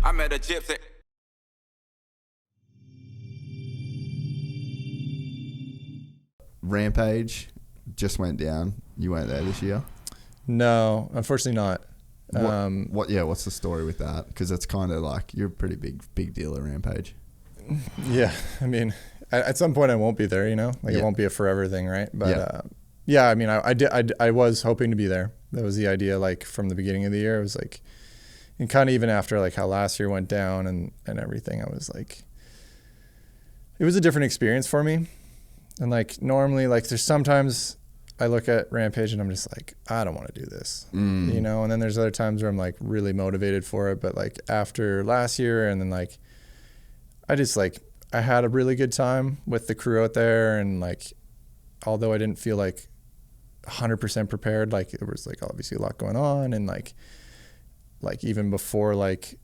I met a Gypsy. Rampage just went down. You weren't there this year? No, unfortunately not. What's the story with that? Because it's kind of like you're a pretty big deal at Rampage. Yeah, I mean, at some point I won't be there, you know, like it won't be a forever thing, right? But I mean, I was hoping to be there. That was the idea, like from the beginning of the year. It was like, and kind of even after like how last year went down and everything, I was like, it was a different experience for me. And like normally, like there's sometimes I look at Rampage and I'm just like, I don't want to do this, you know? And then there's other times where I'm like really motivated for it. But like after last year and then like, I had a really good time with the crew out there. And like, although I didn't feel like 100% prepared, like there was like obviously a lot going on. And like even before like,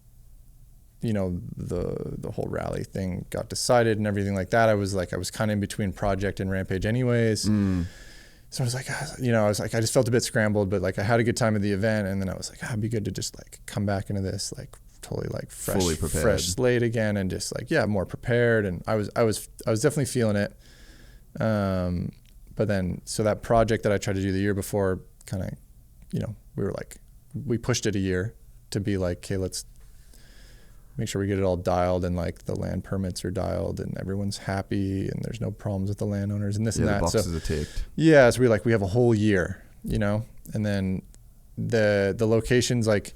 you know, the whole rally thing got decided and everything like that, I was kind of in between project and Rampage anyways. So I was like, you know, I just felt a bit scrambled, but like I had a good time at the event. And then I was like, it'd be good to just like come back into this, like totally like fresh slate again. And just like, more prepared. And I was definitely feeling it. But then, so that project that I tried to do the year before kind of, you know, we pushed it a year to be like, okay, let's make sure we get it all dialed and like the land permits are dialed and everyone's happy and there's no problems with the landowners and this and that. The boxes are ticked. Yeah, so we have a whole year, you know, and then the location's like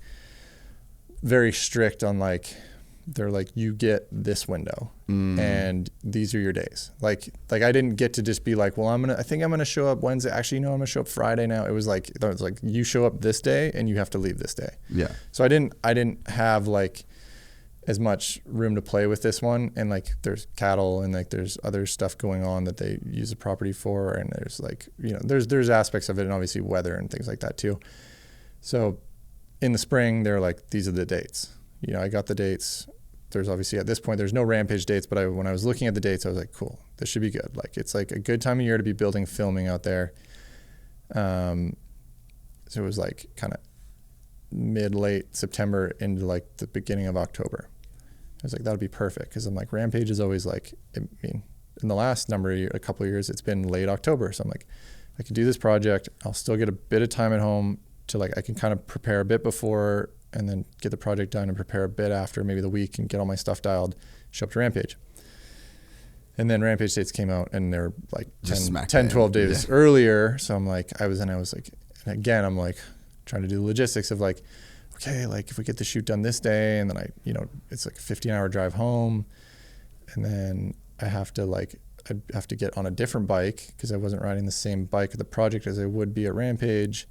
very strict on like, they're like, you get this window and these are your days. Like I didn't get to just be like, well, I think I'm going to show up Wednesday. Actually, no, I'm going to show up Friday now. It was like you show up this day and you have to leave this day. Yeah. So I didn't have like as much room to play with this one. And like, there's cattle and like, there's other stuff going on that they use the property for. And there's like, you know, there's aspects of it and obviously weather and things like that too. So in the spring, they're like, these are the dates. You know, I got the dates. There's obviously at this point, there's no Rampage dates, but when I was looking at the dates, I was like, cool, this should be good. Like, it's like a good time of year to be building filming out there. So it was like kind of late September into like the beginning of October. I was like, that'll be perfect. Cause I'm like, Rampage is always like, I mean, in the last a couple of years, it's been late October. So I'm like, I can do this project. I'll still get a bit of time at home to like, I can kind of prepare a bit before and then get the project done and prepare a bit after maybe the week and get all my stuff dialed, show up to Rampage. And then Rampage dates came out and they're like 10, 12 days earlier. So I'm like, I was like, and again, I'm like trying to do the logistics of like, okay, like if we get the shoot done this day and then it's like a 15-hour drive home. And then I have to get on a different bike because I wasn't riding the same bike at the project as I would be at Rampage.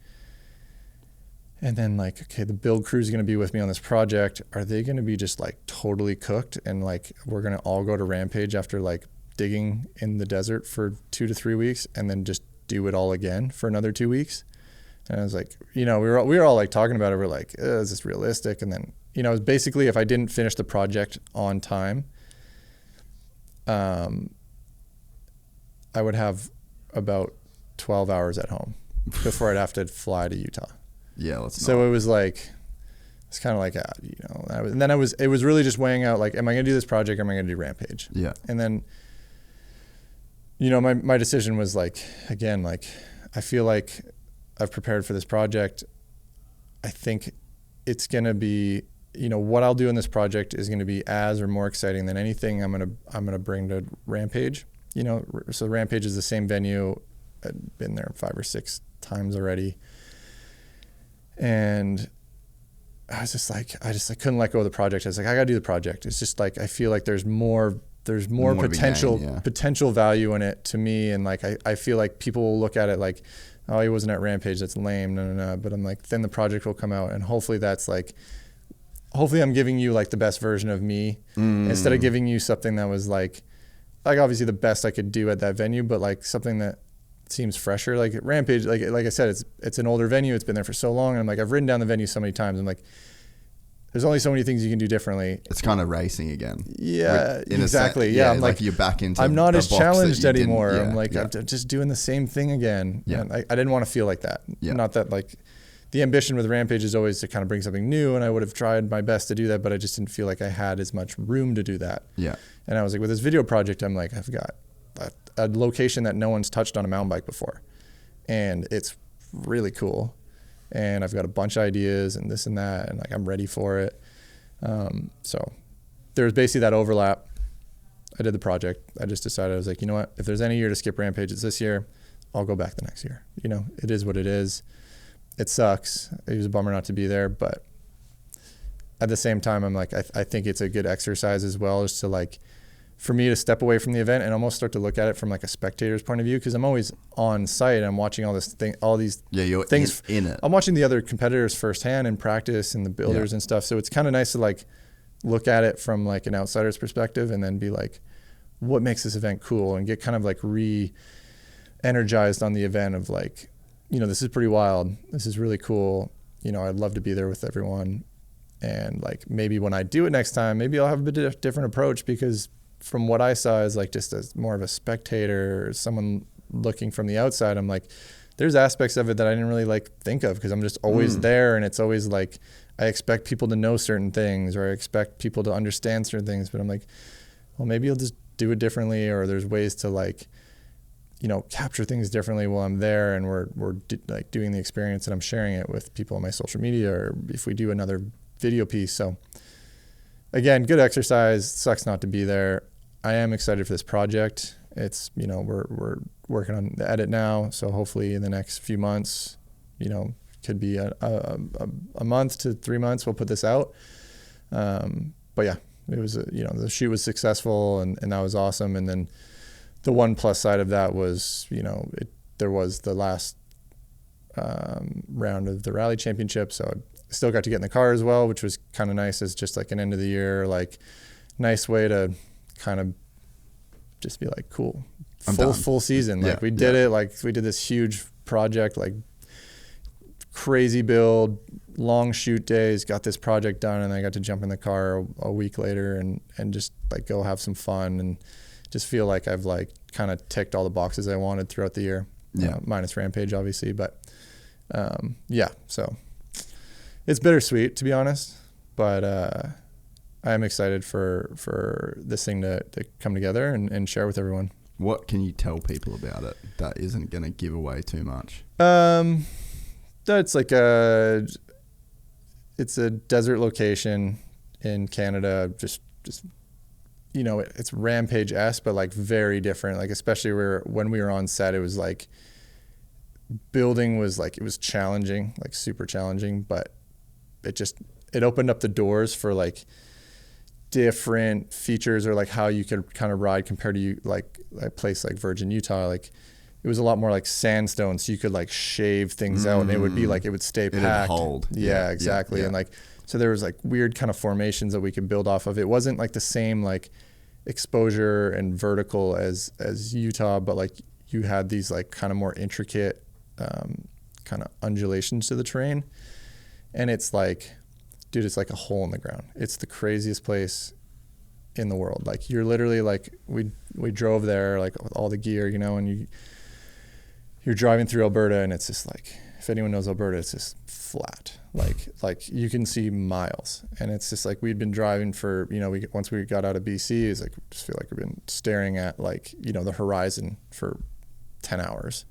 And then like, okay, the build crew is going to be with me on this project. Are they going to be just like totally cooked? And like, we're going to all go to Rampage after like digging in the desert for 2 to 3 weeks and then just do it all again for another 2 weeks. And I was like, you know, we were all like talking about it. We're like, is this realistic? And then, you know, basically if I didn't finish the project on time, I would have about 12 hours at home before I'd have to fly to Utah. Yeah. So it was like, it's kind of like, you know, and then it was really just weighing out like, am I going to do this project or am I going to do Rampage? Yeah. And then, you know, my decision was like, again, like, I feel like I've prepared for this project. I think it's going to be, you know, what I'll do in this project is going to be as or more exciting than anything I'm going to bring to Rampage. You know, so Rampage is the same venue. I've been there 5 or 6 times already. And I was just like, I couldn't let go of the project. I was like, I got to do the project. It's just like, I feel like there's more potential value in it to me. And like, I feel like people will look at it like, oh, he wasn't at Rampage, that's lame, no. But I'm like, then the project will come out and hopefully I'm giving you like the best version of me instead of giving you something that was like obviously the best I could do at that venue, but like something that seems fresher. Like at Rampage, like I said, it's an older venue. It's been there for so long. And I'm like, I've ridden down the venue so many times. I'm like, there's only so many things you can do differently. It's kind of racing again. Yeah, exactly. Yeah, I'm like, you're back into. I'm not as challenged anymore. I'm like, I'm just doing the same thing again. Yeah. And I didn't want to feel like that. Yeah. Not that like the ambition with Rampage is always to kind of bring something new, and I would have tried my best to do that, but I just didn't feel like I had as much room to do that. Yeah. And I was like, with this video project, I'm like, I've got a location that no one's touched on a mountain bike before, and it's really cool. And I've got a bunch of ideas and this and that, and like I'm ready for it. So there's basically that overlap. I did the project. I just decided, I was like, you know what? If there's any year to skip Rampage, it's this year. I'll go back the next year. You know, it is what it is. It sucks. It was a bummer not to be there, but at the same time, I'm like, I think it's a good exercise as well, is to like, for me to step away from the event and almost start to look at it from like a spectator's point of view, because I'm always on site. I'm watching all these you're things in it. I'm watching the other competitors firsthand in practice and the builders and stuff. So it's kind of nice to like look at it from like an outsider's perspective and then be like, what makes this event cool, and get kind of like re-energized on the event of like, you know, this is pretty wild. This is really cool. You know, I'd love to be there with everyone. And like, maybe when I do it next time, maybe I'll have a bit different approach, because from what I saw as like just as more of a spectator or someone looking from the outside, I'm like, there's aspects of it that I didn't really like think of, because I'm just always there, and it's always like, I expect people to know certain things, or I expect people to understand certain things, but I'm like, well, maybe I'll just do it differently, or there's ways to like, you know, capture things differently while I'm there, and we're like doing the experience and I'm sharing it with people on my social media, or if we do another video piece. So again, good exercise. Sucks not to be there. I am excited for this project. It's, you know, we're working on the edit now, so hopefully in the next few months, you know, could be a month to 3 months, we'll put this out. But yeah, it was, you know, the shoot was successful, and that was awesome. And then the one plus side of that was, you know, there was the last round of the rally championship, so I still got to get in the car as well, which was kind of nice, as just like an end of the year, like nice way to kind of just be like, cool, full season. Like we did it, like we did this huge project, like crazy build, long shoot days, got this project done, and I got to jump in the car a week later and just like go have some fun, and just feel like I've like kind of ticked all the boxes I wanted throughout the year. Minus Rampage obviously, but yeah, so it's bittersweet, to be honest, but I'm excited for this thing to come together and share with everyone. What can you tell people about it that isn't going to give away too much? That's like it's a desert location in Canada, just you know, it's Rampage-esque, but like very different. Like especially when we were on set, it was like building was like, it was challenging, like super challenging, but it opened up the doors for like different features, or like how you could kind of ride compared to like a place like Virgin, Utah. Like it was a lot more like sandstone, so you could like shave things out, and it would be like, it would stay packed. It'd hold. Yeah, exactly. And like, so there was like weird kind of formations that we could build off of. It wasn't like the same like exposure and vertical as Utah, but like you had these like kind of more intricate kind of undulations to the terrain. And it's like, dude, it's like a hole in the ground. It's the craziest place in the world. Like you're literally like, we drove there like with all the gear, you know, and you're driving through Alberta, and it's just like, if anyone knows Alberta, it's just flat. Like you can see miles, and it's just like, we'd been driving for, you know, once we got out of BC, it's like, just feel like we've been staring at like, you know, the horizon for 10 hours.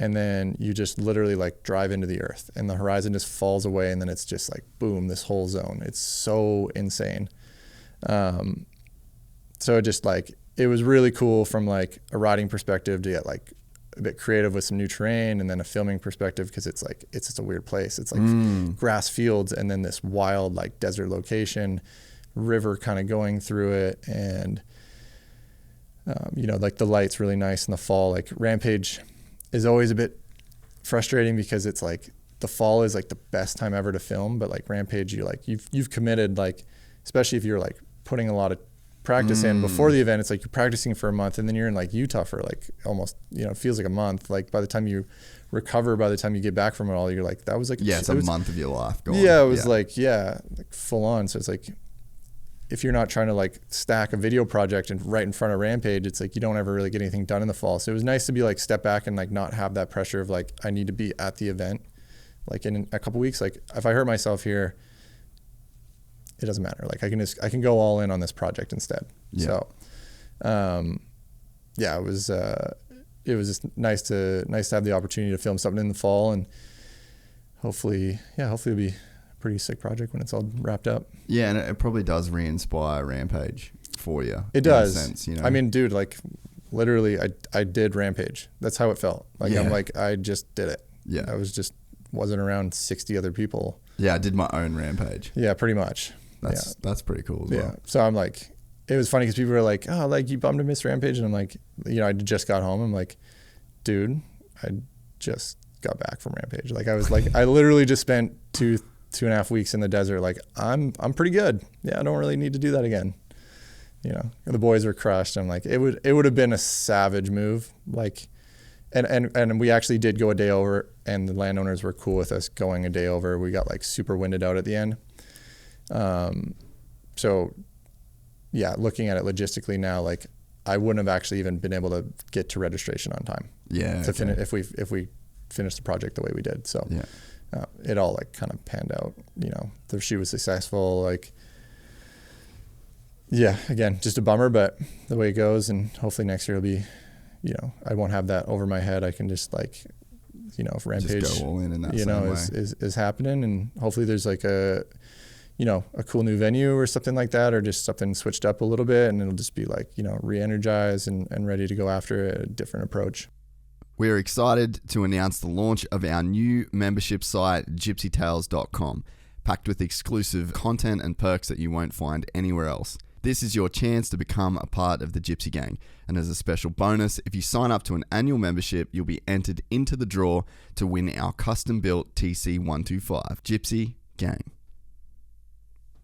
And then you just literally like drive into the earth, and the horizon just falls away, and then it's just like, boom, this whole zone. It's so insane. So it just like, it was really cool from like a riding perspective to get like a bit creative with some new terrain, and then a filming perspective, because it's like, it's just a weird place. It's like grass fields, and then this wild like desert location, river kind of going through it. And you know, like the light's really nice in the fall. Like Rampage is always a bit frustrating, because it's like the fall is like the best time ever to film, but like Rampage, you've committed, like, especially if you're like putting a lot of practice in before the event, it's like you're practicing for a month, and then you're in like Utah for like almost, you know, it feels like a month. Like by the time you recover, by the time you get back from it all, you're like, that was like, it's a month of your life gone. Yeah, it was like full on. So it's like, if you're not trying to like stack a video project and right in front of Rampage, it's like you don't ever really get anything done in the fall. So it was nice to be like, step back and like not have that pressure of like, I need to be at the event. like in a couple weeks, like if I hurt myself here, it doesn't matter. Like I can go all in on this project instead. Yeah. So, yeah, it was just nice to have the opportunity to film something in the fall, and hopefully it'll be a pretty sick project when it's all wrapped up. Yeah, and it probably does re-inspire Rampage for you. It does. In a sense, you know? I mean, dude, like literally I did Rampage. That's how it felt. Like I'm like, I just did it. Yeah. I wasn't around 60 other people. Yeah, I did my own Rampage. Yeah, pretty much. That's pretty cool as well. So I'm like, it was funny because people were like, oh, like you bummed to miss Rampage. And I'm like, I just got home. I'm like, dude, I just got back from Rampage. Like I was like, I literally just spent 2.5 weeks in the desert. Like I'm pretty good. Yeah, I don't really need to do that again. The boys were crushed. I'm like, it would have been a savage move. Like, and we actually did go a day over, and the landowners were cool with us going a day over. We got like super winded out at the end. So yeah, looking at it logistically now, like I wouldn't have actually even been able to get to registration on time. Yeah. To finish if we finished the project the way we did. So it all like kind of panned out. The shoot was successful. Like, yeah, again, just a bummer, but the way it goes, and hopefully next year will be, I won't have that over my head. I can just like, if Rampage, just go all in that same way. is happening, and hopefully there's like a cool new venue or something like that, or just something switched up a little bit, and it'll just be like, re-energized and ready to go after a different approach. We're excited to announce the launch of our new membership site, gypsytales.com, packed with exclusive content and perks that you won't find anywhere else. This is your chance to become a part of the Gypsy Gang. And as a special bonus, if you sign up to an annual membership, you'll be entered into the draw to win our custom-built TC125. Gypsy Gang.